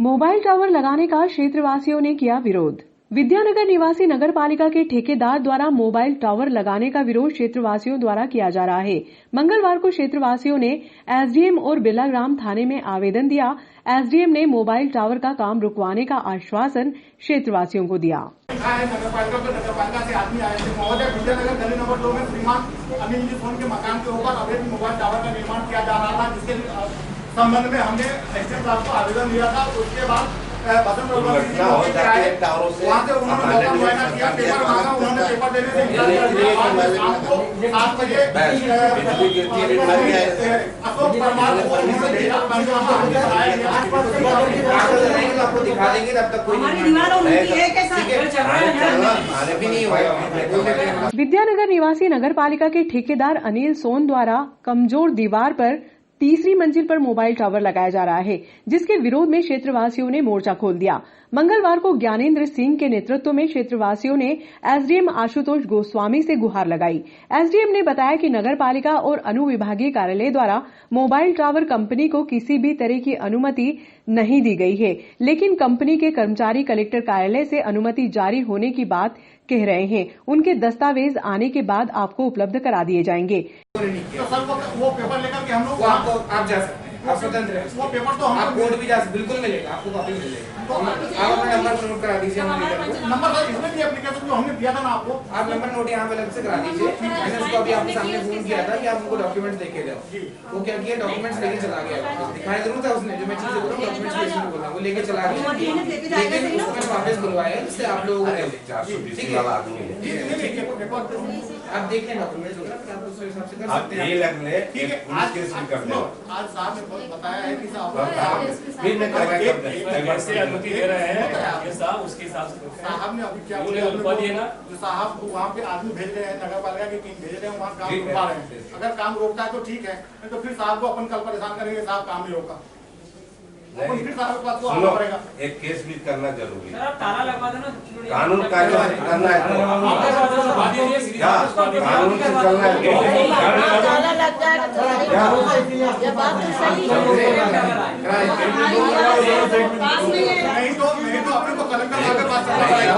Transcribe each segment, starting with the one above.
Mobile tower लगाने का क्षेत्रवासियों ने किया विरोध। विद्यानगर निवासी नगर पालिका के ठेकेदार द्वारा मोबाइल टावर लगाने का विरोध क्षेत्रवासियों द्वारा किया जा रहा है। मंगलवार को क्षेत्रवासियों ने एसडीएम और बिरलाग्राम थाने में आवेदन दिया। एसडीएम ने मोबाइल टावर का काम रुकवाने का आश्वासन क्षेत्रवासियों को दिया। नगर पालिका से आदमी आए थे महोदय, विद्यानगर गली नंबर 2 में श्रीमान अनिल जी सोन के मकान के ऊपर अवैध मोबाइल टावर का निर्माण किया जा रहा था, जिसके संबंध में हमने एसडीएम साहब को आवेदन दिया था। उसके बाद वहाँ से उन्होंने मौका मुआयना किया, पेपर मांगा, उन्होंने पेपर देने से शाम को 7 बजे अशोक परमार आपको दिखा देंगे, तब तक कोई विद्यानगर निवासी नगर पालिका के ठेकेदार अनिल सोन द्वारा कमजोर दीवार पर तीसरी मंजिल पर मोबाइल टावर लगाया जा रहा है, जिसके विरोध में क्षेत्रवासियों ने मोर्चा खोल दिया। मंगलवार को ज्ञानेंद्र सिंह के नेतृत्व में क्षेत्रवासियों ने एसडीएम आशुतोष गोस्वामी से गुहार लगाई। एसडीएम ने बताया कि नगर पालिका और अनुविभागीय कार्यालय द्वारा मोबाइल टावर कंपनी को किसी भी तरह की अनुमति नहीं दी गई है, लेकिन कंपनी के कर्मचारी कलेक्टर कार्यालय से अनुमति जारी होने की बात कह रहे हैं। उनके दस्तावेज आने के बाद आपको उपलब्ध करा दिए जाएंगे। तो सर वो पेपर लेकर के हम लोग आप जा सकते हैं, आप स्वतंत्र हैं। वो पेपर तो आप कोर्ट भी जा सकते, बिल्कुल मिलेगा, आपको कॉपी मिलेगी। आप अपना नंबर नोट करा दीजिए। नंबर सर इसमें भी एप्लीकेशन जो हमने दिया था ना आपको, आप नंबर नोट यहाँ पे अलग से करा दीजिए। मैंने उसको अभी आपके सामने फोन किया था कि आप उनको डॉक्यूमेंट्स लेके जाओ। वो क्या किया, डॉक्यूमेंट्स लेके चला गया। दिखाया जरूर था उसने, जो मैं चीजें बोल रहा हूँ डॉक्यूमेंट्स लेके बोल रहा हूँ, वो लेके चला गया। लेकिन उसको मैंने वापस बुलवाया, जिससे आप लोग ठीक है, आप देख लें डॉक्यूमेंट्स वगैरह, आप उस हिसाब से कर सकते हैं। ठीक है। आज साहब ने बताया है कि अनुमति दे रहे हैं ये साहब, उसके हिसाब से साहब ने अभी क्या बोले ना, जो साहब वहाँ पे आदमी भेज रहे हैं, नगर पालिका की टीम भेज रहे हैं, वहाँ काम रुकवा रहे हैं। अगर काम रोकता है तो ठीक है, नहीं तो फिर साहब को अपन कल परेशान करेंगे, साहब काम नहीं होगा। फिर साहब के पास को आना पड़ेगा। एक केस भी करना जरूरी है। ताला लगवा देना, कानून कार्रवाई करना है तो कानून से चलना है। ताला लग जाएगा ये बात तो सही नहीं तो अपने को कलेक्टर साहब के पास चलना पड़ेगा।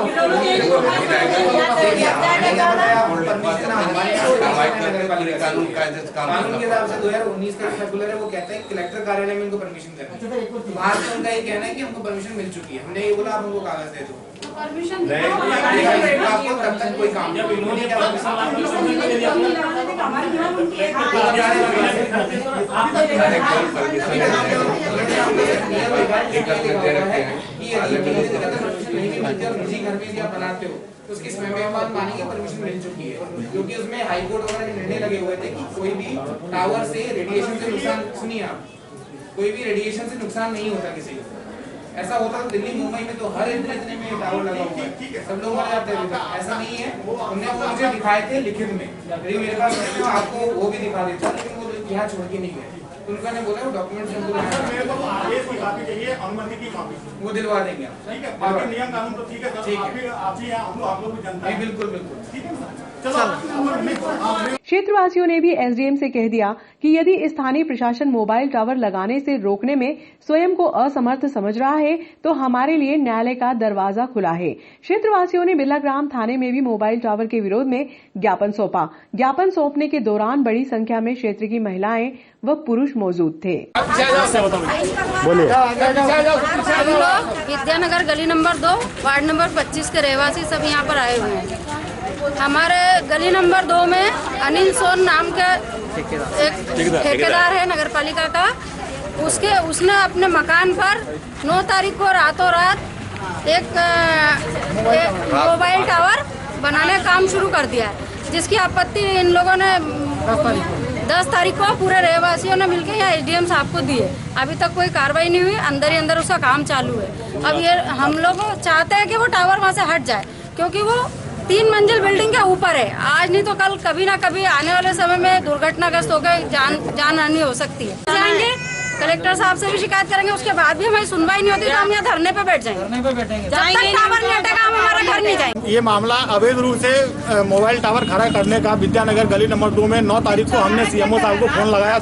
कानून कायदे से काम कानून के हिसाब से 2019 का सर्कुलर है, वो कहता है कलेक्टर कार्यालय में इनको परमिशन करनी है। बाहर से उनका ये कहना है कि हमको परमिशन मिल चुकी है। हमने ये बोला आप हमको कागज दे दो, परमिशन आपको तब तक कोई काम नहीं निजी घर में आप बनाते हो तो उसकी स्वयं मानेंगे परमिशन मिल चुकी है, क्योंकि उसमें हाईकोर्ट वगैरह के निर्णय लगे हुए थे कि कोई भी टावर से रेडिएशन से नुकसान, सुनिए आप, कोई भी रेडिएशन से नुकसान नहीं होता किसी को। ऐसा होता तो दिल्ली मुंबई में तो हर इतने में टावर लगा हुआ है, सब लोग मर जाते हैं। ऐसा नहीं है, हमने वो मुझे दिखाए थे लिखित में, यदि मेरे पास आपको वो भी दिखा देता, लेकिन वो यहाँ छोड़ के नहीं गए। उनका ने बोला वो डॉक्यूमेंट्स मेरे को आदेश की कॉपी चाहिए, अनुमति की कॉपी, वो दिलवा देंगे। ठीक है, बाकी नियम कानून तो ठीक है, आप ही हम लोग भी जनता है। बिल्कुल बिल्कुल ठीक है, चलो। क्षेत्रवासियों ने भी एसडीएम से कह दिया कि यदि स्थानीय प्रशासन मोबाइल टावर लगाने से रोकने में स्वयं को असमर्थ समझ रहा है तो हमारे लिए न्यायालय का दरवाजा खुला है। क्षेत्रवासियों ने बिरलाग्राम थाने में भी मोबाइल टावर के विरोध में ज्ञापन सौंपा। ज्ञापन सौंपने के दौरान बड़ी संख्या में क्षेत्र की महिलाएं व पुरुष मौजूद थे। विद्यानगर गली नंबर 2 वार्ड नंबर 25 के रहवासी सब यहाँ पर आए हुए हैं। हमारे गली नंबर 2 में अनिल सोन नाम का एक ठेकेदार है नगर पालिका का, उसने अपने मकान पर 9 तारीख को रातों रात एक मोबाइल टावर बनाने का काम शुरू कर दिया है, जिसकी आपत्ति इन लोगों ने 10 तारीख को पूरे रहवासियों ने मिलकर यहाँ एसडीएम साहब को दिए। अभी तक कोई कार्रवाई नहीं हुई, अंदर ही अंदर उसका काम चालू है। अब ये हम लोग चाहते हैं कि वो टावर वहाँ से हट जाए, क्योंकि वो 3 मंजिल बिल्डिंग के ऊपर है। आज नहीं तो कल कभी ना कभी आने वाले समय में दुर्घटनाग्रस्त होकर जान हानि हो सकती है। जाएंगे कलेक्टर साहब से भी शिकायत करेंगे, उसके बाद भी हमारी सुनवाई नहीं होती तो हम यहाँ धरने पे बैठ जाएंगे। जब तक टावर नहीं हटेगा हम हमारा घर नहीं जाएंगे। ये मामला अवैध रूप से मोबाइल टावर खड़ा करने का विद्यानगर गली नंबर 2 में 9 तारीख को हमने सीएमओ साहब को फोन लगाया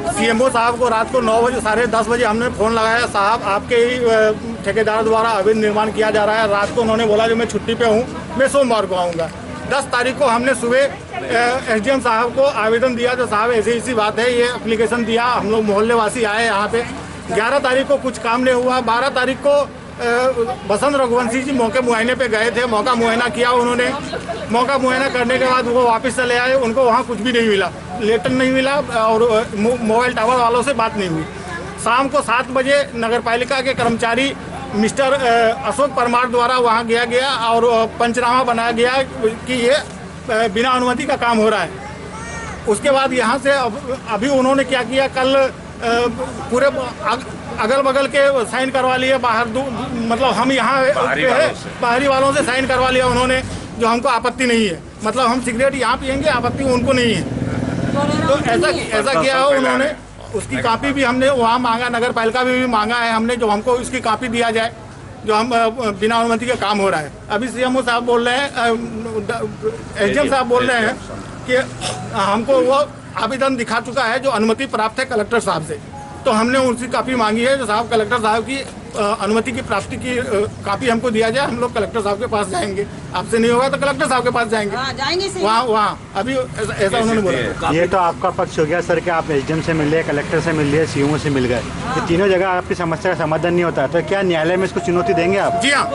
सीएमओ साहब को रात को 9 बजे 10:30 बजे हमने फ़ोन लगाया, साहब आपके ही ठेकेदार द्वारा अवैध निर्माण किया जा रहा है। रात को उन्होंने बोला कि मैं छुट्टी पे हूँ, मैं सोमवार को आऊँगा। 10 तारीख को हमने सुबह एसडीएम साहब को आवेदन दिया, तो साहब ऐसी बात है, ये एप्लीकेशन दिया, हम लोग मोहल्ले वासी आए यहाँ पे। 11 तारीख को कुछ काम नहीं हुआ। 12 तारीख को बसंत रघुवंशी जी मौके मुआयने पे गए थे, मौका मुआयना किया उन्होंने। मौका मुआयना करने के बाद वो वापस चले आए, उनको वहाँ कुछ भी नहीं मिला, लेटर नहीं मिला और मोबाइल टावर वालों से बात नहीं हुई। शाम को 7 बजे नगर पालिका के कर्मचारी मिस्टर अशोक परमार द्वारा वहाँ गया और पंचनामा बनाया गया कि ये बिना अनुमति का काम हो रहा है। उसके बाद यहाँ से अभी उन्होंने क्या किया, कल पूरे अगल बगल के साइन करवा लिए, बाहर मतलब हम यहाँ बाहरी वालों से साइन करवा लिया उन्होंने, जो हमको आपत्ति नहीं है। मतलब हम सिगरेट यहाँ पियेंगे, आपत्ति उनको नहीं है। तो ऐसा किया हो उन्होंने। उसकी कॉपी भी हमने वहाँ मांगा, नगर पालिका भी मांगा है हमने, जो हमको उसकी कॉपी दिया जाए, जो हम बिना अनुमति का काम हो रहा है। अभी सीएमओ साहब बोल रहे हैं, एसडीएम साहब बोल रहे हैं कि हमको वो आवेदन दिखा चुका है जो अनुमति प्राप्त है कलेक्टर साहब से। तो हमने उनकी कॉपी मांगी है, जो साहब कलेक्टर साहब की अनुमति की प्राप्ति की कॉपी हमको दिया जाए। हम लोग कलेक्टर साहब के पास जाएंगे, आपसे नहीं होगा तो कलेक्टर साहब के पास जाएंगे। वहाँ अभी ऐसा उन्होंने बोला। ये तो आपका पक्ष हो गया सर कि आप एसडीएम से मिल लिए, कलेक्टर से मिल लिए, सीएमओ से मिल गए। ये तीनों जगह आपकी समस्या का समाधान नहीं होता है, तो क्या न्यायालय में इसको चुनौती देंगे आप? जी हाँ,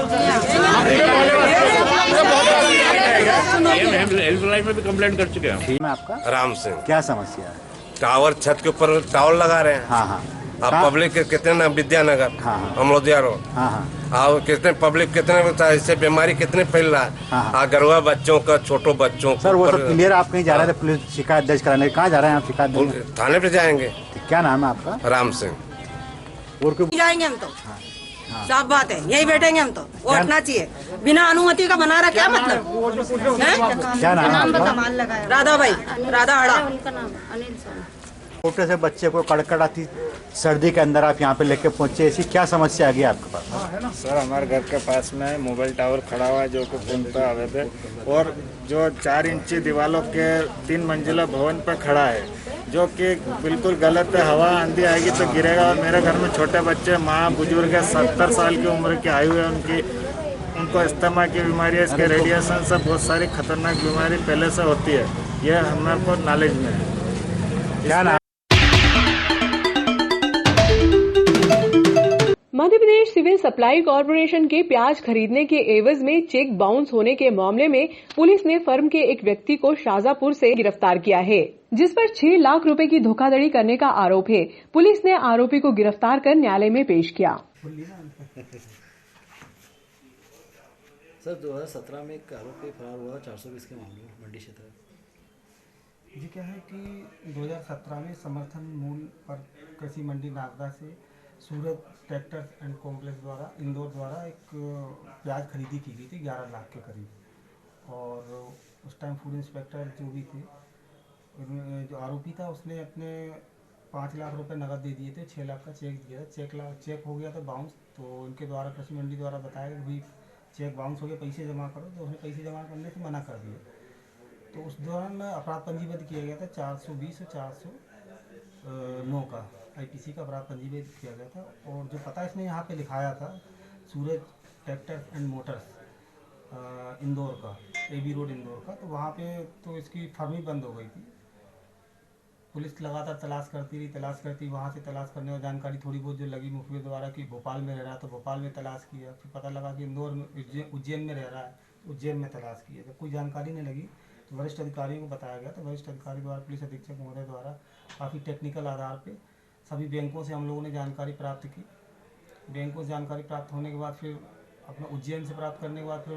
हेल्पलाइन में भी कंप्लेंट कर चुके हैं। मैं आपका राम सिंह, क्या समस्या है? टावर छत के ऊपर टावर लगा रहे हैं। हाँ। अब पब्लिक कितने ना, विद्यानगर, अमरोदिया रोड, और कितने पब्लिक कितने इससे बीमारी कितने फैल रहा है। गरुआ बच्चों का, छोटो बच्चों सर वो सब क्लियर। आप कहीं जा रहे थे पुलिस शिकायत दर्ज कराने, कहाँ जा रहे हैं आप शिकायत दर्ज? थाने पे जाएंगे। क्या नाम है आपका? राम सिंह। और क्यों जाएंगे हम? तो साफ बात है, यही बैठेंगे हम। तो वो हटना चाहिए, बिना अनुमति का बना रहा, क्या मतलब है? क्या नाम है? राधा भाई, राधा हड़ा। उनका नाम अनिल सोनी। छोटे से बच्चे को कड़कड़ाती सर्दी के अंदर आप यहाँ पे लेके पहुँचे, ऐसी क्या समस्या आ गई आपके पास? सर हमारे घर के पास में मोबाइल टावर खड़ा हुआ है, जो कि फोन पे अवैध है, और जो 4 इंची दीवारों के 3 मंजिला भवन पे खड़ा है, जो कि बिल्कुल गलत है। हवा आंधी आएगी तो गिरेगा। और मेरे घर में छोटे बच्चे, माँ, बुजुर्ग है, 70 साल की उम्र के आयु है उनको अस्थमा की बीमारी है, इसके रेडिएशन से बहुत सारी खतरनाक बीमारी पहले से होती है। यह हमको नॉलेज में है। क्या नाम? Madhya Pradesh civil supply corporation के प्याज खरीदने के एवज में चेक बाउंस होने के मामले में पुलिस ने फर्म के एक व्यक्ति को शाजापुर से गिरफ्तार किया है, जिस पर 6 लाख रुपए की धोखाधड़ी करने का आरोप है। पुलिस ने आरोपी को गिरफ्तार कर न्यायालय में पेश किया। सर 2017 में एक आरोपी फरार हुआ 420 के मामले में मंडी क्षेत्र। जी क्या है कि 2017 में समर्थन मूल्य पर कृषि मंडी नागदा से सूरत ट्रैक्टर्स एंड कॉम्प्लेक्स द्वारा इंदौर द्वारा एक प्याज खरीदी की गई थी 11 लाख के करीब। और उस टाइम फूड इंस्पेक्टर जो भी थे, जो आरोपी था, उसने अपने 5 लाख रुपए नकद दे दिए थे, 6 लाख का चेक दिया था। चेक हो गया था बाउंस। तो उनके द्वारा कृषि मंडी द्वारा बताया कि भाई चेक बाउंस हो गया, पैसे जमा करो। तो उसने पैसे जमा करने से मना कर दिया। तो उस दौरान अपराध पंजीबद्ध किया गया था 420 और 409 का आईपीसी का अपराध पंजीबद्ध किया गया था। और जो पता इसने यहाँ पे लिखाया था, सूरज ट्रैक्टर्स एंड मोटर्स इंदौर का, एबी रोड इंदौर का, तो वहाँ पे तो इसकी फर्म ही बंद हो गई थी। पुलिस लगातार तलाश करती वहाँ से तलाश करने और जानकारी थोड़ी बहुत जो लगी मुखबिर द्वारा कि भोपाल में रह रहा है, तो भोपाल में तलाश किया। फिर पता लगा कि इंदौर में, उज्जैन में रह रहा है, उज्जैन में तलाश किया। जब कोई जानकारी नहीं लगी तो वरिष्ठ अधिकारियों को बताया गया। तो वरिष्ठ अधिकारी द्वारा, पुलिस अधीक्षक महोदय द्वारा काफ़ी टेक्निकल आधार पर सभी बैंकों से हम लोगों ने जानकारी प्राप्त की। बैंकों से जानकारी प्राप्त होने के बाद फिर अपना उज्जैन से प्राप्त करने के बाद फिर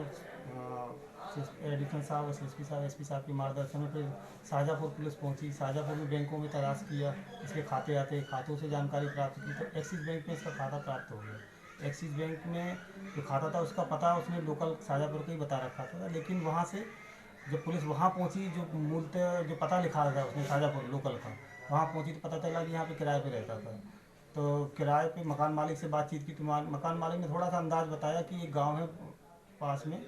एडिशनल साहब, एसपी साहब के मार्गदर्शन में फिर शाजापुर पुलिस पहुंची। शाजापुर में बैंकों में तलाश किया, इसके खातों से जानकारी प्राप्त की। तो एक्सिस बैंक में इसका खाता प्राप्त हो गया। एक्सिस बैंक में जो खाता था उसका पता उसने लोकल शाजापुर का ही बता रखा था। लेकिन वहाँ से जब पुलिस वहाँ पहुँची, जो मूलतः जो पता लिखा था उसने शाजापुर लोकल का, वहाँ पहुँची तो पता चला कि यहाँ पे किराए पे रहता था। तो किराए पे मकान मालिक से बातचीत की तो मकान मालिक ने थोड़ा सा अंदाज़ बताया कि एक गांव है पास में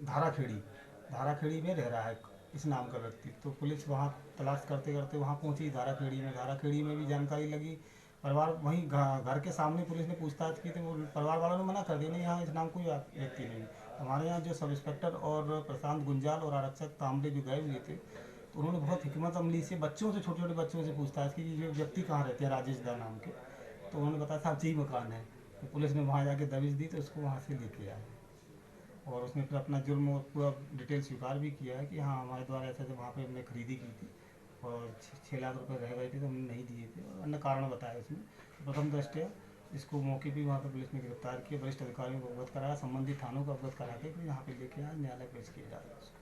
धाराखेड़ी में रह रहा है इस नाम का व्यक्ति। तो पुलिस वहाँ तलाश करते करते वहाँ पहुँची धाराखेड़ी में भी जानकारी लगी। परिवार वहीं घर के सामने पुलिस ने पूछताछ की थी, वो परिवार वालों ने मना कर दिया, नहीं यहाँ इस नाम कोई व्यक्ति नहीं। हमारे यहाँ जो सब इंस्पेक्टर और प्रशांत गुंजाल और आरक्षक तांबे जो गए हुए थे, तो उन्होंने बहुत हिकमत अमली से बच्चों से, छोटे छोटे बच्चों से पूछताछ की कि ये व्यक्ति कहाँ रहते हैं, राजेश दा नाम के। तो उन्होंने बताया साहब जी मकान है। तो पुलिस ने वहाँ जाके दबिश दी, तो उसको वहाँ से लेके आए और उसने फिर अपना जुर्म और पूरा डिटेल स्वीकार भी किया है कि हाँ हमारे द्वारा ऐसे वहाँ पे हमने खरीदी की थी और 6 लाख रुपए रह गए थे तो हमने नहीं दिए थे और अन्य कारण बताया उसमें। प्रथम दृष्टया इसको मौके पर वहाँ पर पुलिस ने गिरफ्तार किया, वरिष्ठ अधिकारियों को अवगत कराया, संबंधित थानों को अवगत करा के फिर यहाँ पे लेके आया, न्यायालय पेश किया जा रहा है उसको।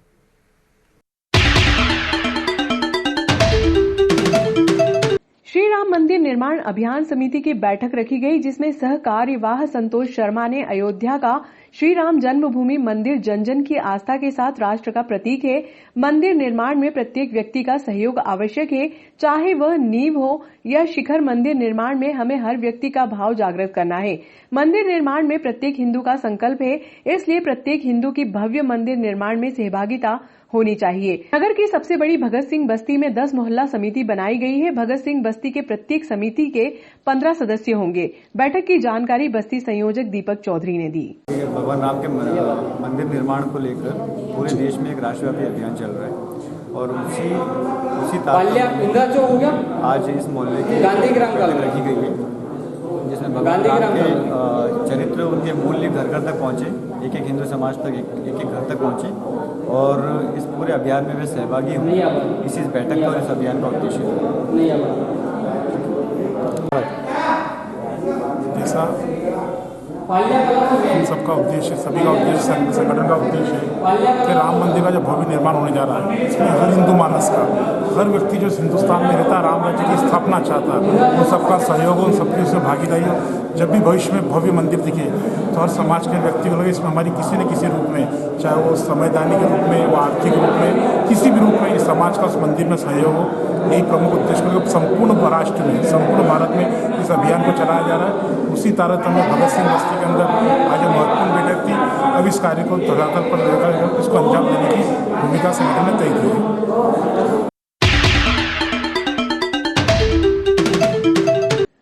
श्री राम मंदिर निर्माण अभियान समिति की बैठक रखी गई, जिसमें सह कार्यवाह संतोष शर्मा ने अयोध्या का श्री राम जन्मभूमि मंदिर जन जन की आस्था के साथ राष्ट्र का प्रतीक है। मंदिर निर्माण में प्रत्येक व्यक्ति का सहयोग आवश्यक है, चाहे वह नींव हो या शिखर। मंदिर निर्माण में हमें हर व्यक्ति का भाव जागृत करना है। मंदिर निर्माण में प्रत्येक हिंदू का संकल्प है, इसलिए प्रत्येक हिंदू की भव्य मंदिर निर्माण में सहभागिता होनी चाहिए। नगर की सबसे बड़ी भगत सिंह बस्ती में 10 मोहल्ला समिति बनाई गई है। भगत सिंह बस्ती के प्रत्येक समिति के 15 सदस्य होंगे। बैठक की जानकारी बस्ती संयोजक दीपक चौधरी ने दी। भगवान राम के मंदिर निर्माण को लेकर पूरे देश में एक राष्ट्रव्यापी अभियान चल रहा है और उसी तात्पर्य आज इस मोहल्ले की रखी गई है, जिसमें भगवान राम के चरित्र, उनके मूल्य घर घर तक पहुँचे, एक एक हिंदू समाज तक एक एक घर तक पहुँचे और इस पूरे अभियान में वे सहभागी हों। इस बैठक का और इस अभियान का उद्देश्य जैसा इन सबका उद्देश्य, सभी का उद्देश्य, संगठन का उद्देश्य है कि राम मंदिर का जो भव्य निर्माण होने जा रहा है, इसमें हर हिंदू मानस का, हर व्यक्ति जो हिंदुस्तान में रहता है, राम राज्य की स्थापना चाहता है, उन सबका सहयोग, उन सबकी उसमें भागीदारी हो। जब भी भविष्य में भव्य मंदिर दिखे तो हर समाज के व्यक्ति को लगे इसमें हमारी किसी न किसी रूप में, चाहे वो संवैधानिक रूप में, वो आर्थिक रूप में, किसी भी रूप में इस समाज का उस मंदिर में सहयोग हो। यही प्रमुख उद्देश्य है। संपूर्ण राष्ट्र में, संपूर्ण भारत में इस अभियान को चलाया जा रहा है। उसी तारतम्य में भगत सिंह बस्ती के अंदर आज महत्वपूर्ण बैठक थी। अब इस कार्य को धरातल पर लेकर इसको अंजाम देने की भूमिका संगठन ने तय की है।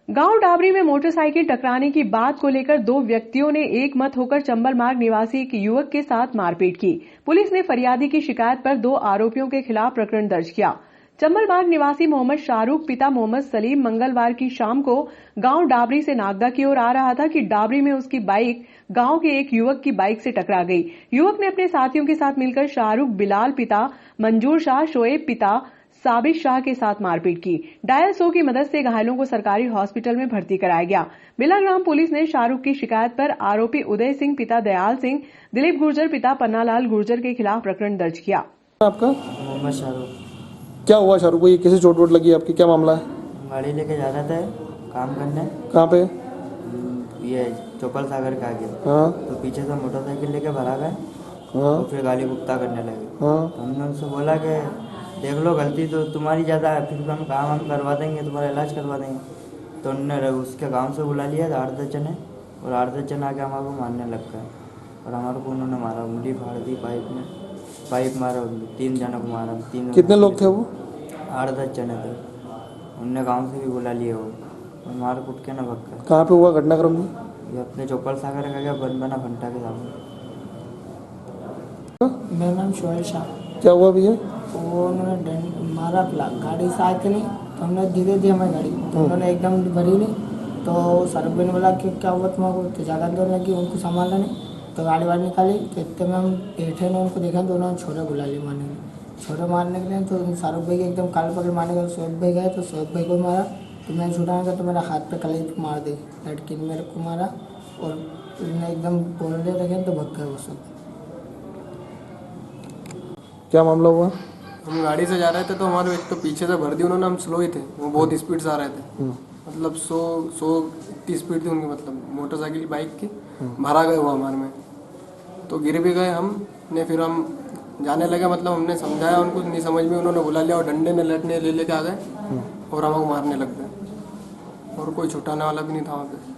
गांव डाबरी में मोटरसाइकिल टकराने की बात को लेकर 2 व्यक्तियों ने एक मत होकर चंबल मार्ग निवासी एक युवक के साथ मारपीट की। पुलिस ने फरियादी की शिकायत पर 2 आरोपियों के खिलाफ प्रकरण दर्ज किया। चंबल मार्ग निवासी मोहम्मद शाहरुख पिता मोहम्मद सलीम मंगलवार की शाम को गांव डाबरी से नागदा की ओर आ रहा था कि डाबरी में उसकी बाइक गांव के एक युवक की बाइक से टकरा गई। युवक ने अपने साथियों के साथ मिलकर शाहरुख बिलाल पिता मंजूर शाह, शोएब पिता साबिर शाह के साथ मारपीट की। डायल 100 की मदद से घायलों को सरकारी हॉस्पिटल में भर्ती कराया गया। बिलाग्राम पुलिस ने शाहरुख की शिकायत पर आरोपी उदय सिंह पिता दयाल सिंह, दिलीप गुर्जर पिता पन्नालाल गुर्जर के खिलाफ प्रकरण दर्ज किया। आपका मोहम्मद शाहरुख। क्या हुआ शाहरुख को, ये कैसे चोट वोट लगी आपकी, क्या मामला है? गाड़ी लेके जा रहा था काम करने। कहाँ पे? ये चौपल सागर के आगे। हाँ। तो पीछे से मोटरसाइकिल लेके भरा गए। हाँ। तो फिर गाली गुप्ता करने लगे। हाँ। तो हमने उनसे बोला कि देख लो गलती तो तुम्हारी ज़्यादा है, फिर हम काम हम करवा देंगे, तुम्हारा इलाज करवा देंगे। तो उन्होंने उसके गाँव से बुला लिया 8-10 जने और 8-10 जन आके हमारे को मारने लग गए और हमारे को उन्होंने मारा, उंगली फाड़ दी, पाइप मारा, 3 जनों को मारा। 3 कितने लोग थे वो? 8-10 जने थे। उनने गांव से भी बुला लिए वो और मार कुट के न भग गए। कहाँ पे हुआ घटनाक्रम? ये अपने चौपल सागर का क्या बना घंटा के सामने। मेरा नाम शोएब शाह। क्या हुआ भैया? वो उन्होंने मारा, गाड़ी से आते नहीं तो हमने धीरे धीरे हमारी गाड़ी, तो उन्होंने एकदम भरी नहीं। तो सरक ने बोला कि क्या हुआ तुम्हारा, तो ज़्यादा दूर लगी, उनको संभाला नहीं तो गाड़ी वाड़ी निकाली। तो इतने में हम बैठे ने उनको देखा तो उन्होंने छोरे बुला लिए मारने के, छोरे मारने के लिए। तो शाहरुख भाई के एकदम काल पकड़ मारने के, शोएब भाई गए तो शोएब भाई को मारा। तो मैं छुड़ाने का तो मेरा हाथ पे कलेज मार दी, लड़की ने मेरे को मारा और उन्हें एकदम बोलने लगे तो भग गए वो सब। क्या मामला हुआ? हम गाड़ी से जा रहे थे तो हमारे एक तो पीछे से भर दी उन्होंने, हम स्लो ही थे, वो बहुत स्पीड से आ रहे थे, मतलब 100 इतनी स्पीड थी उनकी, मतलब मोटरसाइकिल बाइक की। भरा गए वो हमारे में, तो गिर भी गए हम ने। फिर हम जाने लगे, मतलब हमने समझाया उनको, नहीं समझ में उन्होंने बुला लिया और डंडे ने लटने ले लेके आ गए और हमको मारने लग गए और कोई छुटाने वाला भी नहीं था वहाँ पे।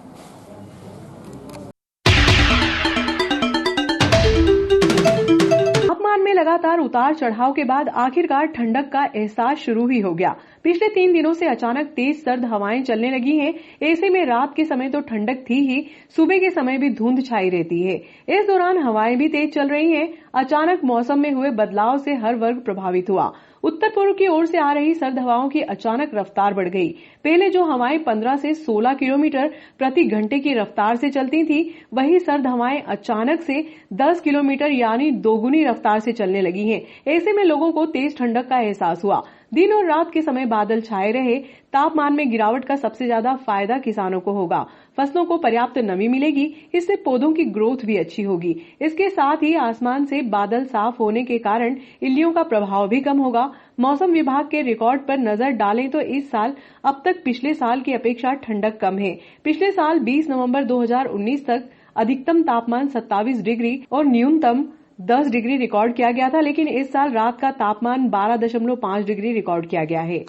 में लगातार उतार चढ़ाव के बाद आखिरकार ठंडक का एहसास शुरू ही हो गया। पिछले 3 दिनों से अचानक तेज सर्द हवाएं चलने लगी हैं। ऐसे में रात के समय तो ठंडक थी ही, सुबह के समय भी धुंध छाई रहती है। इस दौरान हवाएं भी तेज चल रही हैं। अचानक मौसम में हुए बदलाव से हर वर्ग प्रभावित हुआ। उत्तर पूर्व की ओर से आ रही सर्द हवाओं की अचानक रफ्तार बढ़ गई। पहले जो हवाएं 15 से 16 किलोमीटर प्रति घंटे की रफ्तार से चलती थी, वही सर्द हवाएं अचानक से 10 किलोमीटर यानी दोगुनी रफ्तार से चलने लगी हैं। ऐसे में लोगों को तेज ठंडक का एहसास हुआ। दिन और रात के समय बादल छाए रहे। तापमान में गिरावट का सबसे ज्यादा फायदा किसानों को होगा। फसलों को पर्याप्त नमी मिलेगी, इससे पौधों की ग्रोथ भी अच्छी होगी। इसके साथ ही आसमान से बादल साफ होने के कारण इल्लियों का प्रभाव भी कम होगा। मौसम विभाग के रिकॉर्ड पर नजर डालें तो इस साल अब तक पिछले साल की अपेक्षा ठंडक कम है। पिछले साल 20 नवंबर 2019 तक अधिकतम तापमान 27 डिग्री और न्यूनतम 10 डिग्री रिकॉर्ड किया गया था, लेकिन इस साल रात का तापमान 12.5 डिग्री रिकॉर्ड किया गया है।